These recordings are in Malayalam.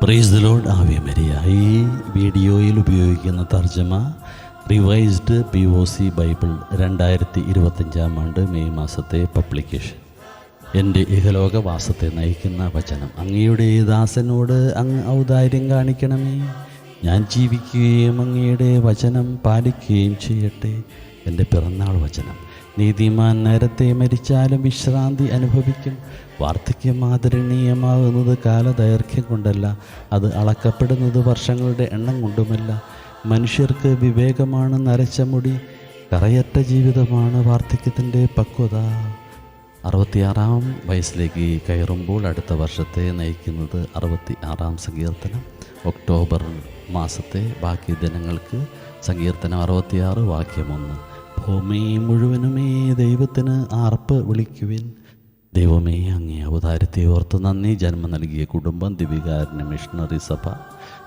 Praise the Lord. Ave Maria. ഈ വീഡിയോയിൽ ഉപയോഗിക്കുന്ന തർജ്ജമ റിവൈസ്ഡ് POC ബൈബിൾ 2025 മെയ് മാസത്തെ പബ്ലിക്കേഷൻ. എൻ്റെ ഇഹലോകവാസത്തെ നയിക്കുന്ന വചനം. അങ്ങയുടെ ദാസനോട് അങ്ങ് ഔദാര്യം കാണിക്കണമേ. ഞാൻ ജീവിക്കുകയും അങ്ങയുടെ വചനം പാലിക്കുകയും ചെയ്യട്ടെ. എൻ്റെ പിറന്നാൾ വചനം. നീതിമാൻ നേരത്തെ മരിച്ചാലും വിശ്രാന്തി അനുഭവിക്കും. വാർദ്ധക്യം ആദരണീയമാകുന്നത് കാലദൈർഘ്യം കൊണ്ടല്ല, അത് അളക്കപ്പെടുന്നത് വർഷങ്ങളുടെ എണ്ണം കൊണ്ടുമല്ല. മനുഷ്യർക്ക് വിവേകമാണ് നരച്ച മുടി, കറയറ്റ ജീവിതമാണ് വാർദ്ധക്യത്തിൻ്റെ പക്വത. 66-ാം വയസ്സിലേക്ക് കയറുമ്പോൾ അടുത്ത വർഷത്തെ നയിക്കുന്നത് 66-ാം സങ്കീർത്തനം. ഒക്ടോബർ മാസത്തെ ബാക്കി ദിനങ്ങൾക്ക് സങ്കീർത്തനം 66 വാക്യം 1. ഭൂമി മുഴുവനുമേ ദൈവത്തിന് ആർപ്പ് വിളിക്കുവിൻ. ദൈവമേ, അങ്ങേ അവതാരത്തെ ഓർത്ത് നന്ദി. ജന്മം നൽകിയ കുടുംബം, ദിവികാരുണ്യ മിഷണറി സഭ,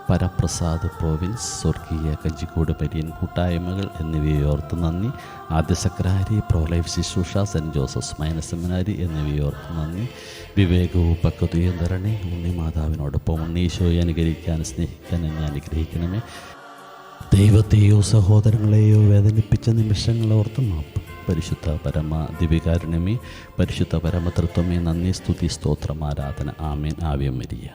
പരപ്രസാദ് പ്രോവിൻസ്, സ്വർഗീയ കഞ്ചിക്കോട് പരിയൻ കൂട്ടായ്മകൾ എന്നിവയെ ഓർത്ത് നന്ദി. ആദ്യ സക്രാരി, പ്രോലൈഫ് ശുശ്രൂഷ, സെൻറ്റ് ജോസഫ്സ് മൈനസ് സെമിനാരി എന്നിവയെ ഓർത്ത് നന്ദി. വിവേകവും പക്വതയും തരണേ. ഉണ്ണി മാതാവിനോടൊപ്പം ഉണ്ണീശോയെ അനുകരിക്കാൻ, സ്നേഹിക്കാൻ എന്നെ അനുഗ്രഹിക്കണമേ. ദൈവത്തെയോ സഹോദരങ്ങളെയോ വേദനിപ്പിച്ച നിമിഷങ്ങളെ ഓർത്ത് മാപ്പ്. പരിശുദ്ധ പരമ ദിവികാരുണ്യമേ, പരിശുദ്ധ പരമതൃത്വമേ, നന്ദി, സ്തുതി, സ്തോത്രം, ആരാധന. ആമേൻ. Ave Maria.